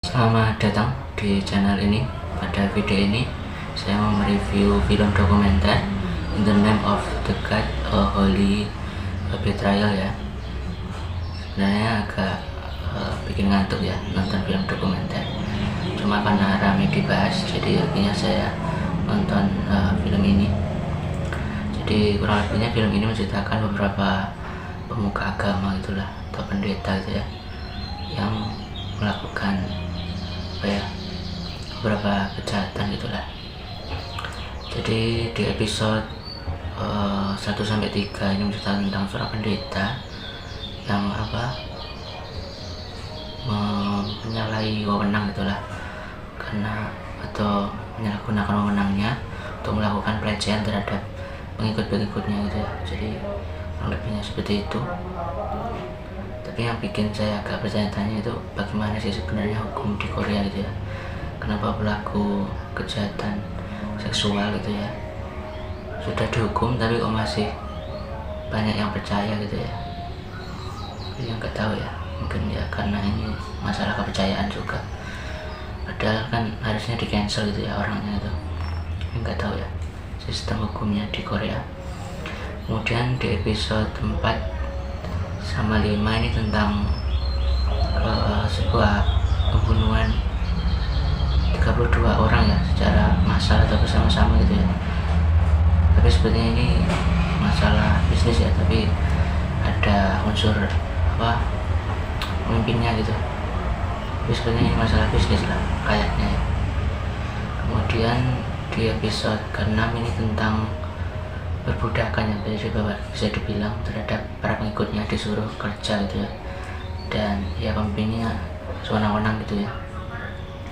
Selamat datang di channel ini. Pada video ini saya mau mereview film dokumenter In the Name of the God, A Holy Betrayal ya. Sebenarnya agak bikin ngantuk ya nonton film dokumenter. Cuma karena ramai dibahas, jadi akhirnya saya nonton film ini. Jadi kurang lebihnya film ini menceritakan beberapa pemuka agama itulah atau pendeta gitu ya, yang melakukan beberapa kejahatan gitulah. Jadi di episode 1-3 ini menceritakan tentang seorang pendeta yang menyalahi wewenang gitulah, karena atau menyalahgunakan wewenangnya untuk melakukan pelecehan terhadap pengikut-pengikutnya gitu ya. Jadi kurang lebihnya seperti itu. Tapi yang bikin saya agak bertanya-tanya itu bagaimana sih sebenarnya hukum di Korea gitu ya. Kenapa pelaku kejahatan seksual gitu ya sudah dihukum tapi kok masih banyak yang percaya gitu ya. Yang nggak tahu ya, mungkin ya karena ini masalah kepercayaan juga. Padahal kan harusnya di cancel gitu ya orangnya itu. Nggak tahu ya sistem hukumnya di Korea. Kemudian di episode 4-5 ini tentang sebuah pembunuhan 32 orang ya secara massal atau bersama-sama gitu ya. Tapi sebenarnya ini masalah bisnis ya, tapi ada unsur pemimpinnya gitu. Tapi sebenarnya ini masalah bisnis lah kayaknya ya. Kemudian di episode ke-6 ini tentang perbudakan yang bisa dibilang terhadap para pengikutnya, disuruh kerja gitu ya, dan ya pemimpinnya sewenang-wenang gitu ya,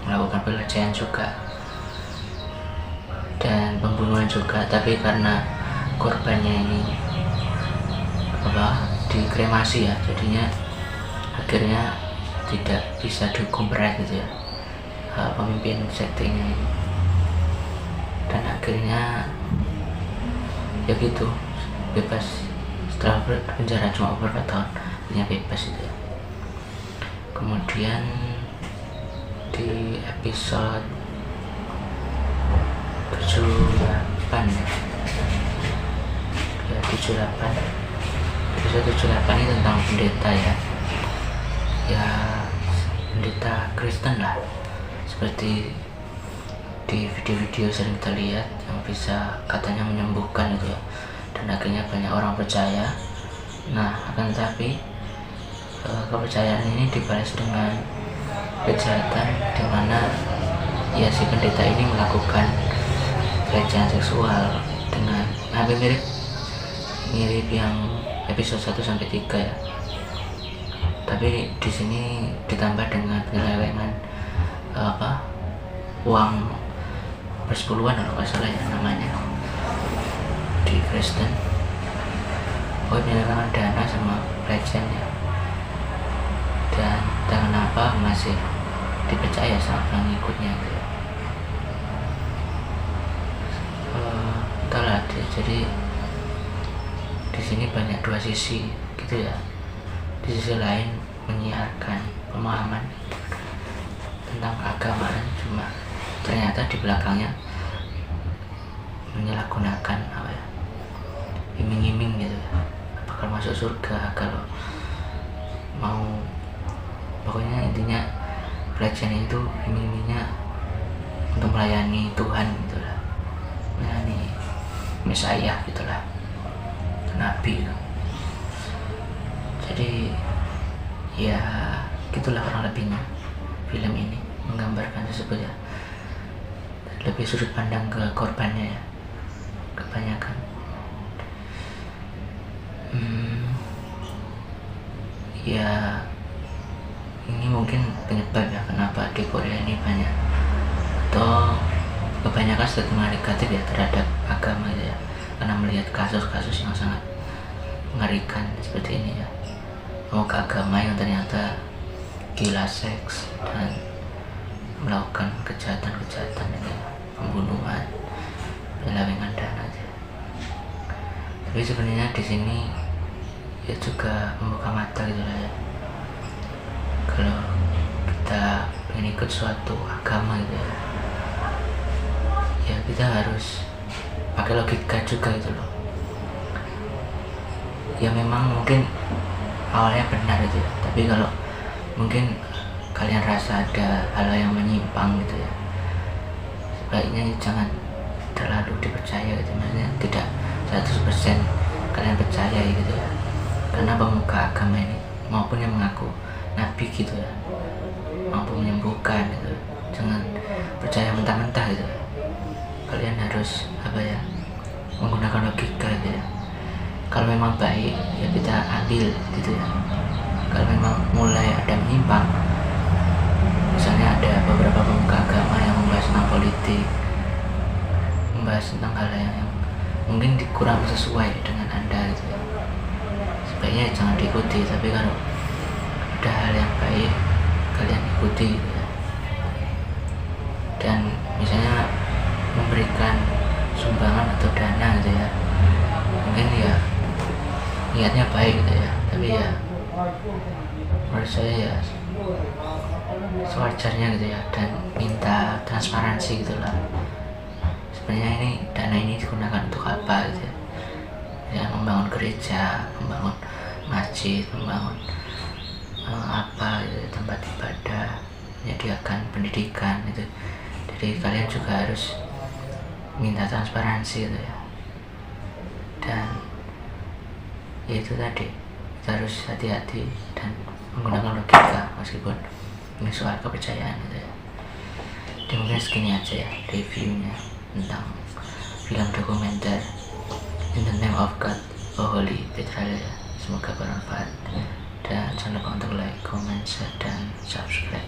melakukan pelecehan juga dan pembunuhan juga. Tapi karena korbannya ini dikremasi ya, jadinya akhirnya tidak bisa dihukum berat gitu ya pemimpin sekte ini, dan akhirnya ya gitu bebas setelah penjara cuma beberapa tahun, akhirnya bebas itu ya. Kemudian di episode 78 episode 78 ini tentang pendeta ya, pendeta Kristen lah, seperti di video-video sering kita lihat yang bisa katanya menyembuhkan gitu ya, dan akhirnya banyak orang percaya. Nah akan tetapi kepercayaan ini dibalas dengan kejahatan, di mana ya si pendeta ini melakukan pelecehan seksual dengan hampir mirip yang episode 1-3 ya. Tapi di sini ditambah dengan penyelewengan uang persepuluhan kalau nggak salah ya namanya di Kristen. Penyelewengan dana sama pelecehan ya, dan kenapa masih dipercaya sama pengikutnya gitu. Entahlah, jadi di sini banyak dua sisi gitu ya. Di sisi lain menyiarkan pemahaman tentang keagamaan, cuma ternyata di belakangnya menyalahgunakan iming-iming gitu ya, bakal masuk surga kalau mau, pokoknya intinya pelecehan itu iming-imingnya untuk melayani Tuhan gitulah, melayani Mesias gitulah, Nabi gitu. Jadi ya gitulah kurang lebihnya film ini menggambarkan tersebut ya. Lebih sudut pandang ke korbannya ya kebanyakan. Ya ini mungkin penyebab ya kenapa di Korea ini banyak atau kebanyakan stigma negatif ya terhadap agama ya, karena melihat kasus-kasus yang sangat mengerikan seperti ini ya, pemuka agama yang ternyata gila seks dan melakukan kejahatan-kejahatan ya, pembunuhan, penyelewengan dana aja. Tapi sebenarnya di sini ya juga membuka mata gitu lah ya, kalau kita pengen ikut suatu agama gitu ya kita harus pakai logika juga gitu loh. Ya memang mungkin awalnya benar gitu ya, tapi kalau mungkin kalian rasa ada hal yang menyimpang gitu ya, sebaiknya jangan terlalu dipercaya gitu, maksudnya tidak 100% kalian percaya gitu ya, karena pemuka agama ini maupun yang mengaku nabi gitu ya, mampu menyembuhkan gitu, jangan percaya mentah-mentah gitu. Kalian harus menggunakan logika gitu ya. Kalau memang baik ya kita ambil gitu ya. Kalau memang mulai ada menyimpang, misalnya ada beberapa pemuka agama yang membahas tentang politik, membahas tentang hal yang mungkin kurang sesuai dengan Anda gitu ya, sebaiknya jangan diikuti. Tapi kalau ada hal yang baik kalian ikuti gitu ya. Dan misalnya memberikan sumbangan atau dana gitu ya, mungkin ya niatnya baik gitu ya, tapi ya menurut saya ya sewajarnya gitu ya, dan minta transparansi gitulah. Sebenarnya ini dana ini digunakan untuk apa gitu ya, membangun gereja, membangun masjid, membangun gitu, tempat ibadah, menyediakan pendidikan gitu. Jadi kalian juga harus minta transparansi gitu ya. Dan ya itu tadi, kita harus hati-hati dan menggunakan logika meskipun ini soal kepercayaan gitu ya. Jadi mungkin segini aja ya reviewnya tentang film dokumenter In the Name of God, Oh Holy Petralia. Semoga bermanfaat dan jangan lupa untuk like, comment, share, dan subscribe.